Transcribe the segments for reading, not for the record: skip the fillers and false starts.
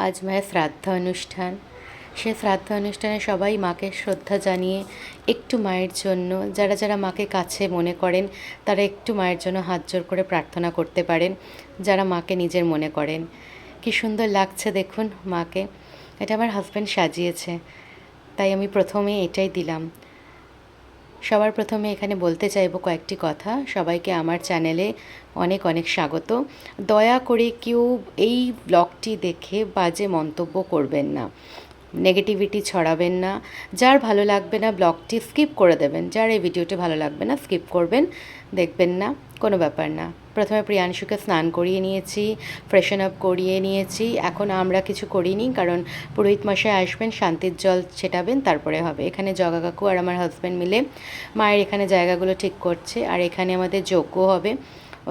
আজ মায়ের শ্রাদ্ধ অনুষ্ঠান। সে শ্রাদ্ধ অনুষ্ঠানে সবাই মাকে শ্রদ্ধা জানিয়ে একটু মায়ের জন্য, যারা যারা মাকে কাছে মনে করেন তারা একটু মায়ের জন্য হাত জোড় করে প্রার্থনা করতে পারেন, যারা মাকে নিজের মনে করেন। কি সুন্দর লাগছে দেখুন মাকে। এটা আমার হাজব্যান্ড সাজিয়েছে, তাই আমি প্রথমে এটাই দিলাম। সবার প্রথমে এখানে বলতে চাইবো কয়েকটি কথা। সবাইকে আমার চ্যানেলে অনেক অনেক স্বাগত। দয়া করে কেউ এই ব্লগটি দেখে বাজে মন্তব্য করবেন না, নেগেটিভিটি ছড়াবেন না। যার ভালো লাগবে না ব্লগটি স্কিপ করে দেবেন, যার এই ভিডিওটি ভালো লাগবে না স্কিপ করবেন, দেখবেন না, কোনো ব্যাপার না। প্রথমে প্রিয়াংশুকে স্নান করিয়ে নিয়েছি, ফ্রেশন আপ করিয়ে নিয়েছি। এখন আমরা কিছু করিনি, কারণ পুরোহিত মশাই আসবেন, শান্তির জল ছেটাবেন, তারপরে হবে। এখানে জগা কাকু আর আমার হাজব্যান্ড মিলে মায়ের এখানে জায়গাগুলো ঠিক করছে, আর এখানে আমাদের যজ্ঞ হবে,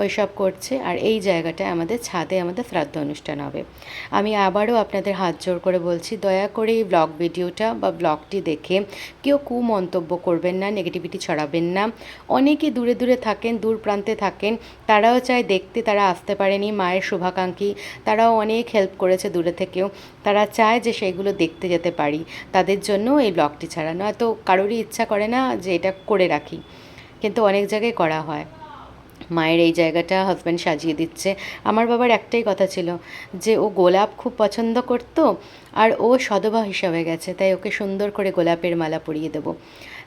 ওই সব করছে। আর এই জায়গাটায় আমাদের ছাদে আমাদের শ্রাদ্ধ অনুষ্ঠান হবে। আমি আবারও আপনাদের হাত জোড় করে বলছি, দয়া করে এই ব্লগ ভিডিওটা বা ব্লগটি দেখে কেউ কুমন্তব্য করবেন না, নেগেটিভিটি ছড়াবেন না। অনেকে দূরে দূরে থাকেন, দূর প্রান্তে থাকেন, তারাও চায় দেখতে, তারা আসতে পারেনি, মায়ের শুভাকাঙ্ক্ষী, তারাও অনেক হেল্প করেছে দূরে থেকেও, তারা চায় যে সেইগুলো দেখতে যেতে পারি। তাদের জন্য এই ব্লগটি ছাড়া, নয়তো কারোরই ইচ্ছা করে না যে এটা করে রাখি, কিন্তু অনেক জায়গায় করা হয়। মায়ের এই জায়গাটা হাজব্যান্ড সাজিয়ে দিচ্ছে। আমার বাবার একটাই কথা ছিল যে ও গোলাপ খুব পছন্দ করতো, আর ও সধবা হিসাবে গেছে, তাই ওকে সুন্দর করে গোলাপের মালা পরিয়ে দেবো।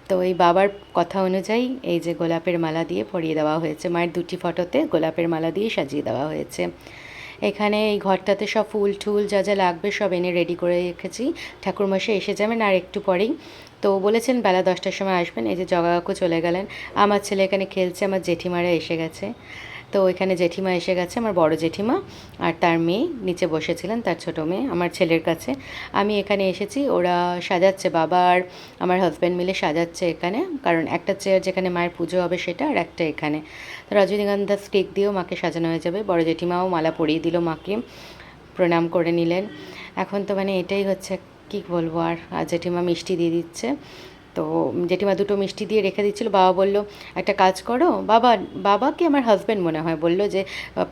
তো এই বাবার কথা অনুযায়ী এই যে গোলাপের মালা দিয়ে পরিয়ে দেওয়া হয়েছে, মায়ের দুটি ফটোতে গোলাপের মালা দিয়ে সাজিয়ে দেওয়া হয়েছে। এখানে এই ঘরটাতে সব ফুল টুল যা যা লাগবে সব এনে রেডি করে রেখেছি। ঠাকুরমশাই এসে যাবেন আর একটু পরেই, তো বলেছেন বেলা 10টার সময় আসবেন। এই যে জগা কাকু চলে গেলেন, আমার ছেলে এখানে খেলছে, আমার জেঠিমারা এসে গেছে। তো এখানে জেঠিমা এসে গেছে, আমার বড় জেঠিমা, আর তার মেয়ে নিচে বসেছিলেন, তার ছোটো মেয়ে আমার ছেলের কাছে। আমি এখানে এসেছি, ওরা সাজাচ্ছে, বাবা আর আমার হাজব্যান্ড মিলে সাজাচ্ছে এখানে, কারণ একটা চেয়ার যেখানে মায়ের পুজো হবে সেটা, আর একটা এখানে। তো রজনীগন্ধা স্টিক দিয়েও মাকে সাজানো হয়ে যাবে। বড় জেঠিমাও মালা পরিয়ে দিল মাকে, প্রণাম করে নিলেন। এখন তো মানে এটাই হচ্ছে, কী বলবো আর জেঠিমা মিষ্টি দিয়ে দিচ্ছে। তো জেঠিমা দুটো মিষ্টি দিয়ে রেখে দিচ্ছিলো। বাবা বলল একটা কাজ করো, বাবাকে আমার হাজব্যান্ড মনে হয় বলল যে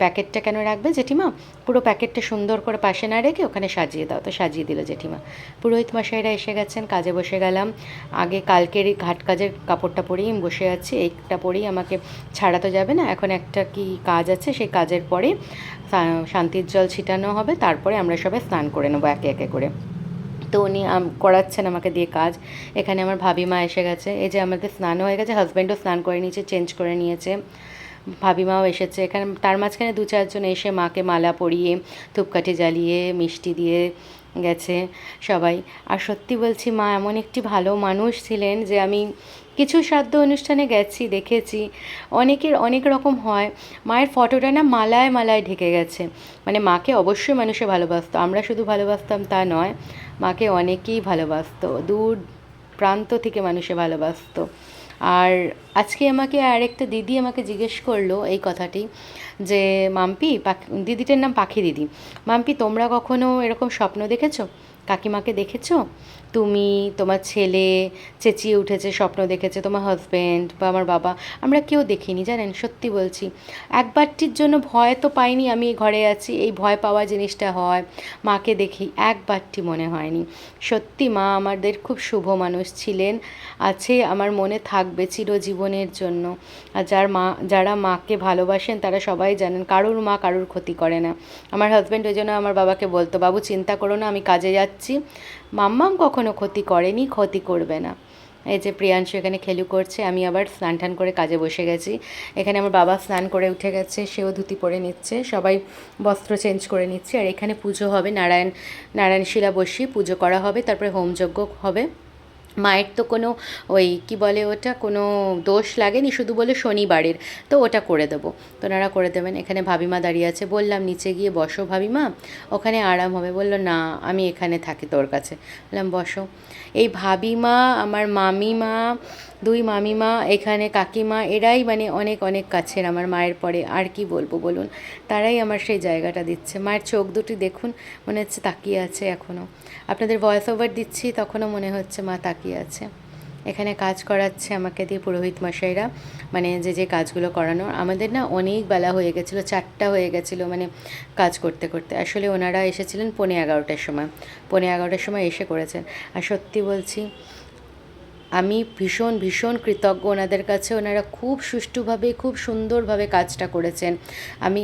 প্যাকেটটা কেন রাখবে জেঠিমা, পুরো প্যাকেটটা সুন্দর করে পাশে না রেখে ওখানে সাজিয়ে দাও। তো সাজিয়ে দিল জেঠিমা। পুরোহিত মশাইরা এসে গেছেন, কাজে বসে গেলাম। আগে কালকের এই ঘাট কাজের কাপড়টা পরেই আমি বসে আছি, এইটা পরেই আমাকে ছাড়া তো যাবে না। এখন একটা কি কাজ আছে, সেই কাজের পরে শান্তির জল ছিটানো হবে, তারপরে আমরা সবাই স্নান করে নেবো একে একে করে। তো উনি করাচ্ছেন আমাকে দিয়ে কাজ। এখানে আমার ভাবিমা এসে গেছে, এই যে আমাদের স্নান হয়ে গেছে, হাজব্যান্ডও স্নান করে নিয়েছে, চেঞ্জ করে নিয়েছে, ভাবিমাও এসেছে। এখানে তার মাঝখানে 2-4 জন এসে মাকে মালা পরিয়ে ধূপকাঠি জ্বালিয়ে মিষ্টি দিয়ে গেছে সবাই। আর সত্যি বলছি, মা এমন একটি ভালো মানুষ ছিলেন যে আমি কিছু শ্রাদ্ধ অনুষ্ঠানে গেছি, দেখেছি অনেকের অনেক রকম হয়, মায়ের ফটোটা না মালায় মালায় ঢেকে গেছে। মানে মাকে অবশ্যই মানুষে ভালোবাসতো, আমরা শুধু ভালোবাসতাম তা নয়, মাকে অনেকেই ভালোবাসতো, দূর প্রান্ত থেকে মানুষে ভালোবাসতো। আর আজকে আমাকে আরেকটা দিদি আমাকে জিজ্ঞেস করলো এই কথাটি, যে মাম্পি, দিদিটার নাম পাখি দিদি, মাম্পি তোমরা কখনো এরকম স্বপ্ন দেখেছো, কাকিমাকে দেখেছো, তুমি, তোমার ছেলে চেঁচিয়ে উঠেছে স্বপ্ন দেখেছে, তোমার হাজব্যান্ড বা আমার বাবা, আমরা কেউ দেখিনি জানেন, সত্যি বলছি। একবারটির জন্য ভয় তো পাইনি, আমি ঘরে আছি, এই ভয় পাওয়া জিনিসটা হয়, মাকে দেখি, একবারটি মনে হয়নি। সত্যি মা আমাদের খুব শুভ মানুষ ছিলেন, আছে, আমার মনে থাকবে চিরজীবনের জন্য। আর যারা মাকে ভালোবাসেন তারা সবাই জানেন কারুর মা কারুর ক্ষতি করে না। আমার হাজব্যান্ড ওই জন্য আমার বাবাকে বলতো, বাবু চিন্তা করো না, আমি কাজে যাচ্ছি, মাম্মাম কখনো ক্ষতি করেনি, ক্ষতি করবে না। এই যে প্রিয়াংশু এখানে খেলু করছে, আমি আবার স্নান টান করে কাজে বসে গেছি। এখানে আমার বাবা স্নান করে উঠে গেছে, সেও ধুতি পরে নিচ্ছে, সবাই বস্ত্র চেঞ্জ করে নিচ্ছে। আর এখানে পুজো হবে, নারায়ণ শিলা বসিয়ে পুজো করা হবে, তারপরে হোমযজ্ঞ হবে। মায়ের তো কোনো ওই কী বলে ওটা, কোনো দোষ লাগেনি, শুধু বলে শনিবারের, তো ওটা করে দেবো, তো ওনারা করে দেবেন। এখানে ভাবিমা দাঁড়িয়ে আছে, বললাম নিচে গিয়ে বসো ভাবিমা, ওখানে আরাম হবে। বললো না আমি এখানে থাকি তোর কাছে, বললাম বসো। এই ভাবিমা, আমার মামিমা, 2 মামিমা, এখানে কাকিমা, এরাই মানে অনেক অনেক কাছের আমার মায়ের পরে, আর কি বলবো বলুন, তারাই আমার সেই জায়গাটা দিচ্ছে। মায়ের চোখ দুটি দেখুন, মনে হচ্ছে তাকিয়ে আছে এখনও, আপনাদের ভয়েস ওভার দিচ্ছি তখনও মনে হচ্ছে মা তাকিয়ে আছে। এখানে কাজ করাচ্ছে আমাকে দিয়ে পুরোহিত মশাইরা, মানে যে যে কাজগুলো করানো। আমাদের না অনেক বেলা হয়ে গেছিলো, 4টা হয়ে গেছিলো মানে কাজ করতে করতে। আসলে ওনারা এসেছিলেন 11:15-র সময়, 11:15-র সময় এসে করেছেন। আর সত্যি বলছি, আমি ভীষণ ভীষণ কৃতজ্ঞ ওনাদের কাছে। ওনারা খুব সুষ্ঠুভাবে, খুব সুন্দরভাবে কাজটা করেছেন। আমি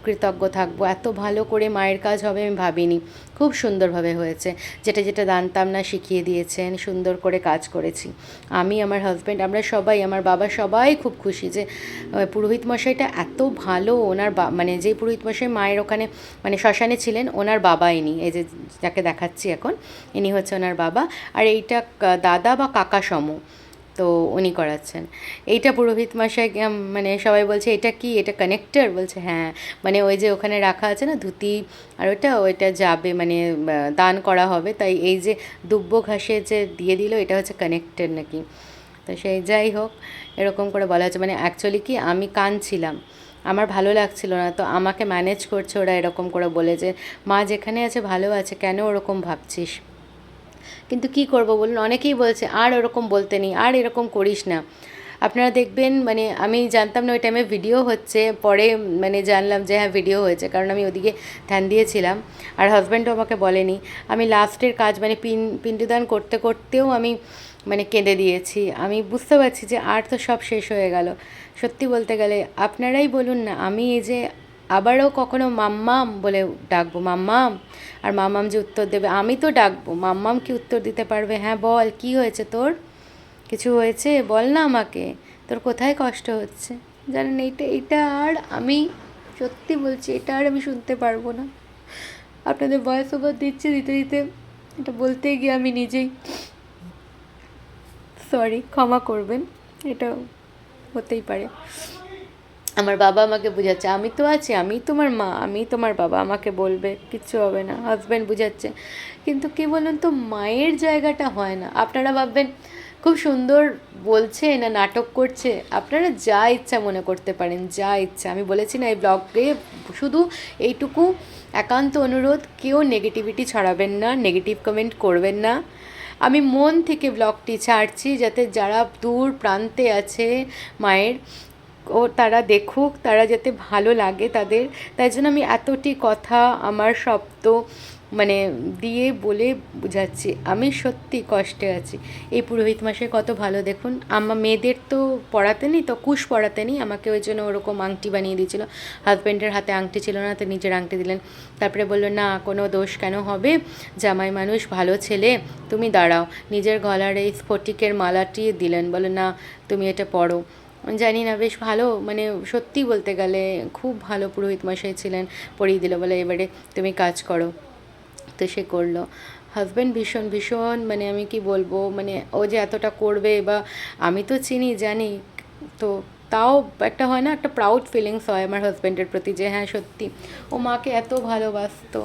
কৃতজ্ঞ থাকবো। এত ভালো করে মায়ের কাজ হবে আমি ভাবিনি। খুব সুন্দরভাবে হয়েছে। যেটা যেটা জানতাম না শিখিয়ে দিয়েছেন, সুন্দর করে কাজ করেছি। আমি, আমার হাজব্যান্ড, আমরা সবাই, আমার বাবা সবাই খুব খুশি যে পুরোহিত মশাইটা এত ভালো। ওনার মানে যেই পুরোহিত মশাই মায়ের ওখানে মানে শ্মশানে ছিলেন, ওনার বাবা ইনি, এই যে যাকে দেখাচ্ছি এখন, ইনি হচ্ছে ওনার বাবা। আর এইটা দাদা বা কাকা সম, তো উনি করাচ্ছেন। এইটা পুরোহিত মশাই, মানে সবাই বলছে এটা কি, এটা কানেক্টর? বলছে হ্যাঁ, মানে ওই যে ওখানে রাখা আছে না ধুতি, আর ওইটা যাবে মানে দান করা হবে, তাই এই যে দুব্য ঘাসে যে দিয়ে দিল, এটা হচ্ছে কানেক্টর নাকি। তো সেই যাই হোক, এরকম করে বলা হচ্ছে। মানে অ্যাকচুয়ালি কি, আমি কাঁদছিলাম, আমার ভালো লাগছিল না, তো আমাকে ম্যানেজ করছে ওরা, এরকম করে বলে যে মা যেখানে আছে ভালো আছে, কেন ওরকম ভাবছিস? কিন্তু কি করব বলুন, অনেকেই বলছে আর ওরকম বলতে নেই, আর এরকম করিস না। আপনারা দেখবেন, মানে আমি জানতাম না ওই টাইমে ভিডিও হচ্ছে, পরে মানে জানলাম যে হ্যাঁ ভিডিও হয়েছে, কারণ আমি ওদিকে ধ্যান দিয়েছিলাম। আর হাজব্যান্ডও আমাকে বলেনি। আমি লাস্টের কাজ মানে পিণ্ডদান করতে করতেও আমি মানে কেঁদে দিয়েছি। আমি বুঝতে পারছি যে আর তো সব শেষ হয়ে গেল। সত্যি বলতে গেলে আপনারাই বলুন না, আমি এই যে আবারও কখনো মাম্মাম বলে ডাকবো, মাম্মাম, আর মাম্মাম যে উত্তর দেবে, আমি তো ডাকবো, মাম্মাম কি উত্তর দিতে পারবে? হ্যাঁ বল, কি হয়েছে তোর? কিছু হয়েছে বল না আমাকে, তোর কোথায় কষ্ট হচ্ছে? জানেন এইটা আর আমি সত্যি বলছি, এটা আর আমি শুনতে পারবো না। আপনাদের ভয়েস ওভার দিতে দিতে এটা বলতে গিয়ে আমি নিজেই সরি, ক্ষমা করবেন, এটা হতেই পারে। আমার বাবা আমাকে বোঝাচ্ছে, আমি তো আছি, আমি তোমার মা, আমি তোমার বাবা, আমাকে বলবে, কিচ্ছু হবে না। হাজব্যান্ড বুঝাচ্ছে, কিন্তু কি বলুন তো, মায়ের জায়গাটা হয় না। আপনারা ভাববেন খুব সুন্দর বলছে না নাটক করছে, আপনারা যা ইচ্ছা মনে করতে পারেন, যা ইচ্ছা। আমি বলেছি না এই ব্লগে, শুধু এইটুকু একান্ত অনুরোধ, কেউ নেগেটিভিটি ছড়াবেন না, নেগেটিভ কমেন্ট করবেন না। আমি মন থেকে ব্লগটি ছাড়ছি, যাতে যারা দূর প্রান্তে আছে মায়ের, ও তারা দেখুক, তারা যাতে ভালো লাগে তাদের। তাই জন্য আমি এতটি কথা আমার শব্দ মানে দিয়ে বলে বুঝাচ্ছি। আমি সত্যি কষ্টে আছি। এই পুরোহিত মশাই কত ভালো দেখুন, আমার মেয়েদের তো পড়াতে নেই, তো কুশ পড়াতে নেই, আমাকে ওই জন্য ওরকম আংটি বানিয়ে দিয়েছিল। হাজব্যান্ডের হাতে আংটি ছিল না, তো নিজের আংটি দিলেন। তারপরে বললো না কোনো দোষ কেন হবে, জামাই মানুষ, ভালো ছেলে, তুমি দাঁড়াও। নিজের গলার এই স্ফটিকের মালাটি দিলেন, বলো না তুমি এটা পড়ো। জানি না, বেশ ভালো, মানে সত্যি বলতে গেলে খুব ভালো পুরোহিত মশাই ছিলেন। পড়িয়ে দিল, বলে এবারে তুমি কাজ করো। তো সে করলো। হাজব্যান্ড ভীষণ ভীষণ, মানে আমি কি বলবো, মানে ও যে এতটা করবে, বা আমি তো চিনি জানি, তো তাও একটা হয় না, একটা প্রাউড ফিলিংস হয় আমার হাজব্যান্ডের প্রতি, যে হ্যাঁ সত্যি ও মাকে এত ভালোবাসতো,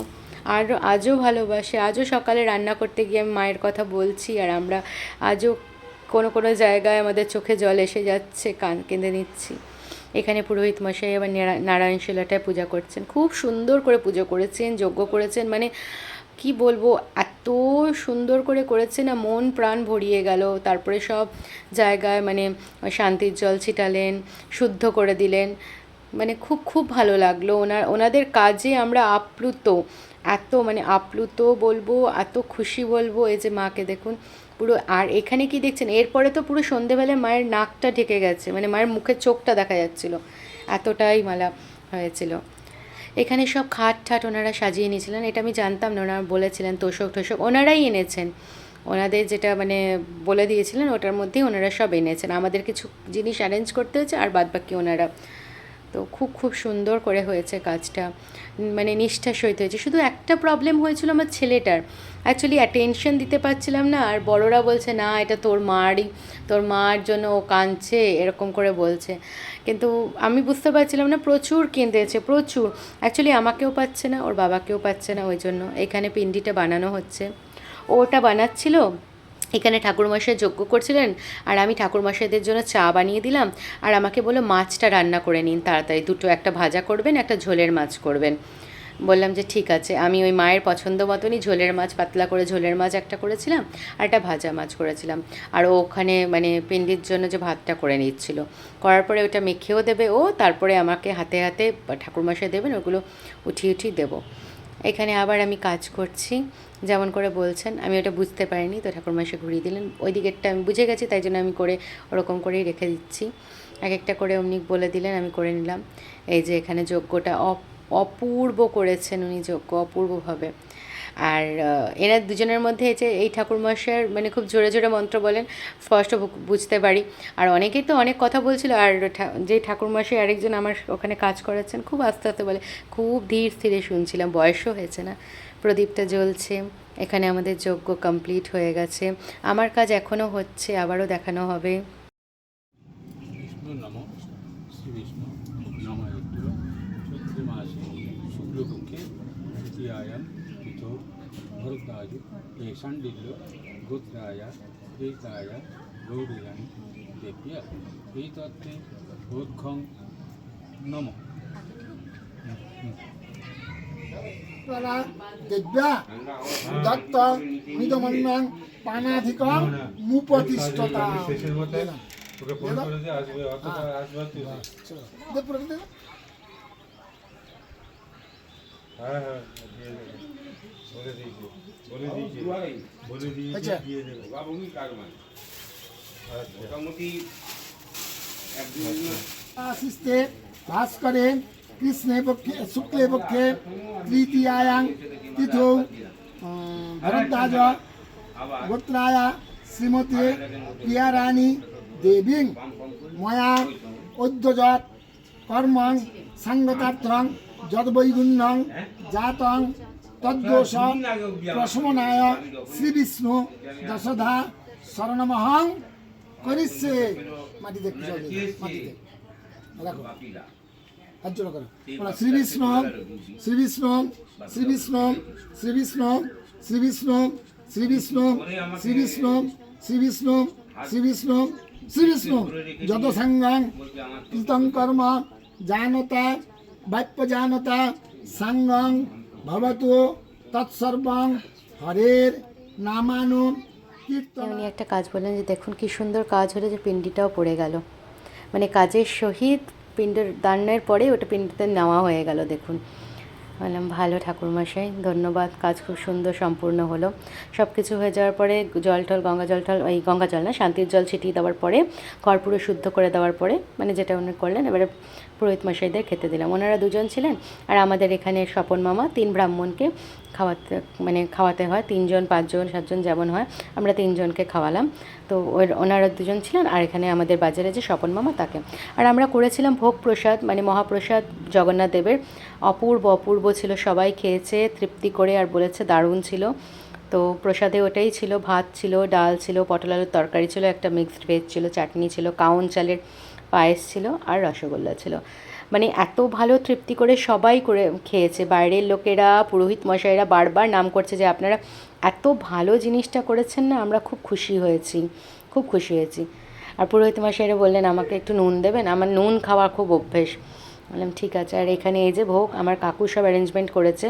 আর আজও ভালোবাসে। আজও সকালে রান্না করতে গিয়ে আমি মায়ের কথা বলছি, আর আমরা আজও কোনো কোনো জায়গায় আমাদের চোখে জল এসে যাচ্ছে, কান কেঁদে নিচ্ছি। এখানে পুরোহিত মশাই আবার নারায়ণ শিলাটায় পূজা করছেন, খুব সুন্দর করে পুজো করেছেন, যজ্ঞ করেছেন, মানে কি বলবো, এত সুন্দর করে করেছে না, মন প্রাণ ভরিয়ে গেল। তারপরে সব জায়গায় মানে শান্তির জল ছিটালেন, শুদ্ধ করে দিলেন, মানে খুব খুব ভালো লাগলো। ওনাদের কাজে আমরা আপ্লুত, এত মানে আপ্লুত বলবো, এত খুশি বলবো। এই যে মাকে দেখুন পুরো, আর এখানে কি দেখছেন, এরপরে তো পুরো সন্ধেবেলায় মায়ের নাকটা ঢেকে গেছে, মানে মায়ের মুখের চোখটা দেখা যাচ্ছিলো, এতটাই মালা হয়েছিল। এখানে সব খাট ঠাট ওনারা সাজিয়ে নিয়েছিলেন, এটা আমি জানতাম না, ওনারা বলেছিলেন তোষক টোষক ওনারাই এনেছেন, ওনাদের যেটা মানে বলে দিয়েছিলেন ওটার মধ্যেই ওনারা সব এনেছেন। আমাদের কিছু জিনিস অ্যারেঞ্জ করতে হয়েছে, আর বাদবাকি ওনারা। তো খুব খুব সুন্দর করে হয়েছে কাজটা, মানে নিষ্ঠার সহিত হয়েছে। শুধু একটা প্রবলেম হয়েছিল আমার ছেলেটার, অ্যাকচুয়ালি অ্যাটেনশন দিতে পারছিলাম না, আর বড়রা বলছে না এটা তোর মারই, তোর মার জন্য ও কাঁদছে, এরকম করে বলছে। কিন্তু আমি বুঝতে পারছিলাম না, প্রচুর কেঁদেছে, প্রচুর। অ্যাকচুয়ালি আমাকেও পাচ্ছে না, ওর বাবাকেও পাচ্ছে না, ওই জন্য এখানে পিন্ডিটা বানানো হচ্ছে। ওটা বানাচ্ছিল, এখানে ঠাকুরমশাই যজ্ঞ করছিলেন, আর আমি ঠাকুরমশাইদের জন্য চা বানিয়ে দিলাম। আর আমাকে বললো মাছটা রান্না করে নিন তাড়াতাড়ি, দুটো, একটা ভাজা করবেন, একটা ঝোলের মাছ করবেন। বললাম যে ঠিক আছে। আমি ওই মায়ের পছন্দ মতনই ঝোলের মাছ, পাতলা করে ঝোলের মাছ একটা করেছিলাম, আর একটা ভাজা মাছ করেছিলাম। আর ও ওখানে মানে পিন্ডির জন্য যে ভাতটা করে নিচ্ছিল, করার পরে ওটা মেখেও দেবে ও, তারপরে আমাকে হাতে হাতে ঠাকুরমশাই দেবেন, ওগুলো উঠিয়ে উঠিয়ে দেবো। এখানে আবার আমি কাজ করছি যেমন করে বলছেন, আমি ওটা বুঝতে পারিনি, তো ঠাকুরমশাই ঘুরিয়ে দিলেন। ওই দিকেরটা আমি বুঝে গেছি, তাই জন্য আমি করে ওরকম করেই রেখে দিচ্ছি। এক একটা করে অমনি বলে দিলেন, আমি করে নিলাম। এই যে এখানে যজ্ঞটা অপূর্ব করেছেন উনি, যজ্ঞ অপূর্বভাবে। আর এনার দুজনের মধ্যে এই যে এই ঠাকুরমশাইয়ের মানে খুব জোরে জোরে মন্ত্র বলেন, স্পষ্ট বুঝতে পারি। আর অনেকেই তো অনেক কথা বলছিল, আর যে ঠাকুরমশাই আরেকজন আমার ওখানে কাজ করাচ্ছেন খুব আস্তে আস্তে বলে, খুব ধীর স্থিরে শুনছিলাম, বয়সও হয়েছে না। প্রদীপটা জ্বলছে, এখানে আমাদের যজ্ঞ কমপ্লিট হয়ে গেছে। আমার কাজ এখনও হচ্ছে, আবারও দেখানো হবে। বিষ্ণু নম শ্রী বিষ্ণু নময়ত্র চৈত্র মাসে শুক্লপক্ষে তৃতীয়ায়াম তিথৌ ভরদ্বাজ শাণ্ডিল্য গোত্রায় প্রেতায় গৌরীয়ানি দেব্য এই তত্ত্বে বোধং নম দেব্যা দত্ত মিদমন্নং পানাধিকং মুপতিষ্ঠতা। ওকে ফোন করে দিয়ে আসবে, অতটা আসবে তুই। হ্যাঁ হ্যাঁ দিয়ে দেবে, বলে দিয়েছি বলে দিয়েছি দিয়ে দেবে। মোটামুটি আশিস্তে ভাস্করে কৃষ্ণে পক্ষে শুক্লে পক্ষে তৃতীয়ায়াং তিথৌ ভরদ্বাজ গোত্রায়া শ্রীমতী প্রিয়ারানী দেবীং ময়া উদ্যোজত কর্মং সাঙ্গতার্থং যদ্বৈগুণ্যং জাতং তদ্দোষ প্রশমনায় শ্রীবিষ্ণু দশধা শরণমহং করিষ্যে। মাটিতে মাটিতে রাখো, হাত জোড়া করো। শ্রীবিষ্ণু শ্রীবিষ্ণু শ্রীবিষ্ণু শ্রীবিষ্ণু শ্রীবিষ্ণু শ্রীবিষ্ণু শ্রীবিষ্ণু শ্রীবিষ্ণু শ্রীবিষ্ণু শ্রীবিষ্ণু যত সাঙ্গাং কৃতং কর্ম জানতা বাপ্য জানতা সাঙ্গং ভবতু তৎসর্বং হরের নামানু কীর্তন। উনি একটা কাজ বললেন যে দেখুন কি সুন্দর কাজ হলো, যে পিণ্ডিটাও পড়ে গেল, মানে কাজের সহিত পিণ্ডের দানের পরে ওটা পিণ্ডতে নেওয়া হয়ে গেল। দেখুন, বললাম ভালো ঠাকুরমশাই, ধন্যবাদ, কাজ খুব সুন্দর সম্পূর্ণ হলো। সব কিছু হয়ে যাওয়ার পরে জল টল, গঙ্গা জল টল, ওই গঙ্গা জল না, শান্তির জল ছিটিয়ে দেওয়ার পরে, কর্পূরে শুদ্ধ করে দেওয়ার পরে, মানে যেটা উনি করলেন, এবারে পুরোহিত মশাইদের খেতে দিলাম। ওনারা দুজন ছিলেন, আর আমাদের এখানে স্বপন মামা 3 ব্রাহ্মণকে খাওয়াতে হয়, 3 জন 5 জন 7 জন যেমন হয়, আমরা 3 জনকে খাওয়ালাম। তো ওনারা 2 জন ছিলেন, আর এখানে আমাদের বাজারে যে স্বপন মামা তাকে। আর আমরা করেছিলাম ভোগ প্রসাদ, মানে মহাপ্রসাদ জগন্নাথ দেবের, অপূর্ব অপূর্ব ছিল, সবাই খেয়েছে তৃপ্তি করে আর বলেছে দারুণ ছিল। তো প্রসাদে ওটাই ছিল, ভাত ছিল, ডাল ছিল, পটল আলুর তরকারি ছিল, একটা মিক্সড ভেজ ছিল, চাটনি ছিল, কাউন চালের পায়েস ছিল, আর রসগোল্লা ছিল। মানে এত ভালো তৃপ্তি করে সবাই করে খেয়েছে, বাইরের লোকেরা, পুরোহিত মশাইরা বারবার নাম করছে যে আপনারা এত ভালো জিনিসটা করেছেন না, আমরা খুব খুশি হয়েছি, খুব খুশি হয়েছি। আর পুরোহিত মশাইরা বললেন আমাকে একটু নুন দেবেন, আমার নুন খাওয়ার খুব অভ্যেস। বললাম ঠিক আছে। আর এখানে এই যে ভোগ আমার কাকু সব অ্যারেঞ্জমেন্ট করেছে,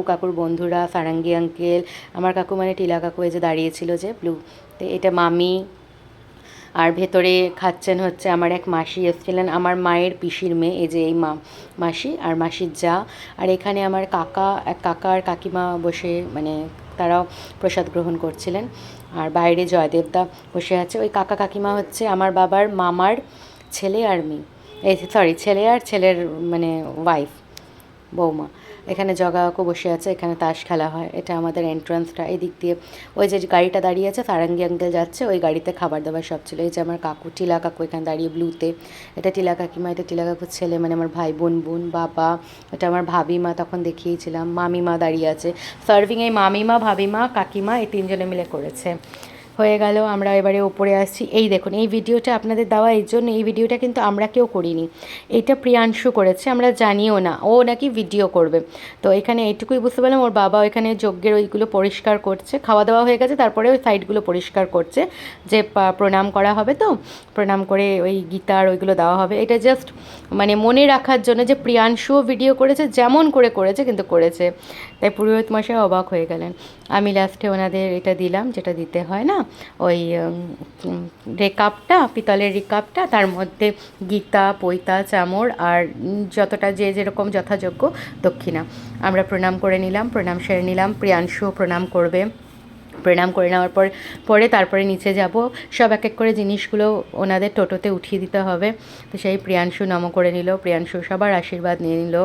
কাকুর বন্ধুরা, সারাঙ্গি আঙ্কেল, আমার কাকু মানে টিলা কাকু এই যে দাঁড়িয়েছিল যে ব্লু, তো এটা মামি। আর ভেতরে খাচ্ছেন হচ্ছে আমার এক মাসি এসেছিলেন, আমার মায়ের পিসির মেয়ে, এই যে এই মাসি আর মাসির যা। আর এখানে আমার কাকা আর কাকিমা বসে, মানে তারাও প্রসাদ গ্রহণ করছিলেন। আর বাইরে জয়দেবদা বসে আছে। ওই কাকা কাকিমা হচ্ছে আমার বাবার মামার ছেলে আর মেয়ে, ছেলে আর ছেলের মানে ওয়াইফ, বৌমা। এখানে জগাকে বসে আছে, এখানে তাস খেলা হয়। এটা আমাদের এন্ট্রান্সটা, এই দিক দিয়ে ওই যে গাড়িটা দাঁড়িয়ে আছে, সারাঙ্গি আঙ্কেল যাচ্ছে, ওই গাড়িতে খাবার দাবার সব ছিল। এই যে আমার কাকু, টিলা কাকু এখানে দাঁড়িয়ে ব্লুতে, এটা টিলা কাকিমা, এটা টিলা কাকুর ছেলে, মানে আমার ভাই বোন বাবা, এটা আমার ভাবিমা, তখন দেখিয়েছিলাম, মামিমা দাঁড়িয়ে আছে। সার্ভিং এই মামিমা, ভাবিমা, কাকিমা এই 3 জনে মিলে করেছে। হয়ে গেল। আমরা এবারে ওপরে আসছি। এই দেখুন, এই ভিডিওটা আপনাদের দেওয়া এই জন্য, এই ভিডিওটা কিন্তু আমরা কেউ করিনি, এটা প্রিয়াংশু করেছে, আমরা জানিও না ও নাকি ভিডিও করবে। তো এখানে এইটুকুই বুঝতে পারলাম, ওর বাবা এখানে যজ্ঞের ওইগুলো পরিষ্কার করছে, খাওয়া দাওয়া হয়ে গেছে, তারপরে ওই সাইডগুলো পরিষ্কার করছে, যে প্রণাম করা হবে, তো প্রণাম করে ওই গীতার ওইগুলো দেওয়া হবে। এটা জাস্ট মানে মনে রাখার জন্য যে প্রিয়াংশুও ভিডিও করেছে, যেমন করে করেছে কিন্তু করেছে। তাই পুরোহিত মশাই অবাক হয়ে গেলেন। আমি লাস্টে ওনাদের এটা দিলাম, যেটা দিতে হয় না, ওই রেকাপটা, পিতলের রেকাপটা, তার মধ্যে গীতা, পৈতা, চামর আর যতটা যে যেরকম যথাযোগ্য দক্ষিণা। আমরা প্রণাম করে নিলাম, প্রণাম সেরে নিলাম। প্রিয়াংশুও প্রণাম করবে। প্রণাম করে নেওয়ার পরে তারপরে নিচে যাব, সব এক এক করে জিনিসগুলো ওনাদের টোটোতে উঠিয়ে দিতে হবে। তো সেই প্রিয়াংশু নম করে নিল, প্রিয়াংশু সবার আশীর্বাদ নিয়ে নিল।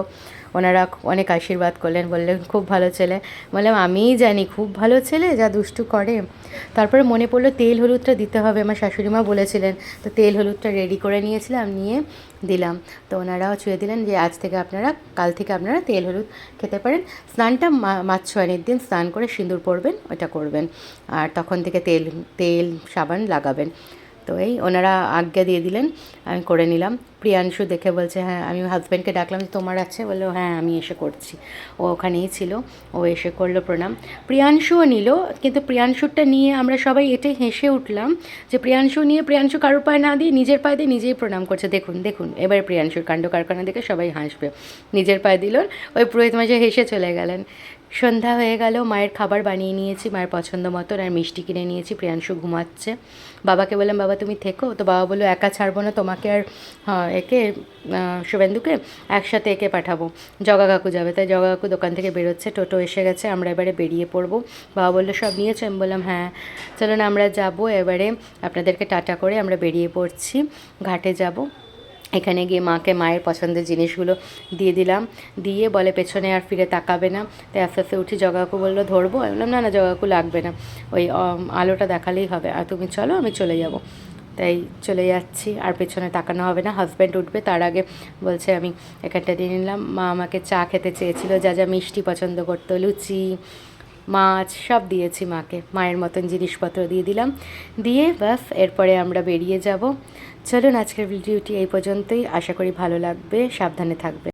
ওনারা অনেক আশীর্বাদ করলেন, বললেন খুব ভালো ছেলে। বললাম আমিই জানি খুব ভালো ছেলে, যা দুষ্টু করে। তারপরে মনে পড়লো তেল হলুদটা দিতে হবে, আমার শাশুড়ি মা বলেছিলেন। তো তেল হলুদটা রেডি করে নিয়েছিলাম, নিয়ে দিলাম। তো ওনারাও ছুঁয়ে দিলেন যে আজ থেকে আপনারা, কাল থেকে আপনারা তেল হলুদ খেতে পারেন। স্নানটা মাচ্ছায়নের দিন স্নান করে সিঁদুর পরবেন, ওটা করবেন। আর তখন থেকে তেল সাবান লাগাবেন। তো এই ওনারা আজ্ঞা দিয়ে দিলেন, আমি করে নিলাম। প্রিয়াংশু দেখে বলছে হ্যাঁ, আমি হাজব্যান্ডকে ডাকলাম যে তোমার আছে, বললো হ্যাঁ আমি এসে করছি। ও ওখানেই ছিল, ও এসে করলো প্রণাম। প্রিয়াংশুও নিল, কিন্তু প্রিয়াংশুরটা নিয়ে আমরা সবাই এটাই হেসে উঠলাম যে প্রিয়াংশু কারোর পায়ে না দিয়ে নিজের পায়ে দিয়ে নিজেই প্রণাম করছে। দেখুন দেখুন, এবার প্রিয়াংশুর কাণ্ড কারখানা দেখে সবাই হাসবে। নিজের পায়ে দিল, ওই পুরোহিত মশাই হেসে চলে গেলেন। সন্ধ্যা হয়ে গেল, মায়ের খাবার বানিয়ে নিয়েছি মায়ের পছন্দ মতন, আর মিষ্টি কিনে নিয়েছি। প্রিয়াংশু ঘুমাচ্ছে। বাবাকে বললাম বাবা তুমি থেকো, তো বাবা বললো একা ছাড়বো না তোমাকে আর একে শুভেন্দুকে, একসাথে একে পাঠাবো, জগা কাকু যাবে। তাই জগা কাকু দোকান থেকে বেরোচ্ছে, টোটো এসে গেছে, আমরা এবারে বেরিয়ে পড়বো। বাবা বললো সব নিয়েছো? আমি বললাম হ্যাঁ। চলো না আমরা যাবো এবারে, আপনাদেরকে টাটা করে আমরা বেরিয়ে পড়ছি, ঘাটে যাব। এখানে গিয়ে মাকে মায়ের পছন্দের জিনিসগুলো দিয়ে দিলাম, দিয়ে বলে পেছনে আর ফিরে তাকাবে না। তাই আস্তে আস্তে উঠি, জগাকু বললো ধরবো, আমি বললাম না না জগাকু লাগবে না, ওই আলোটা দেখালেই হবে, আর তুমি চলো আমি চলে যাব। তাই চলে যাচ্ছি, আর পেছনে তাকানো হবে না। হাজব্যান্ড উঠবে তার আগে বলছে আমি এখানটা দিয়ে নিলাম। মা আমাকে চা খেতে চেয়েছিল, যা যা মিষ্টি পছন্দ করতো, লুচি, মাছ সব দিয়েছি মাকে, মায়ের মতন জিনিসপত্র দিয়ে দিলাম, দিয়ে ব্যাস এরপরে আমরা বেরিয়ে যাব। চলুন আজকের ভিডিওটি এই পর্যন্তই, আশা করি ভালো লাগবে, সাবধানে থাকবে।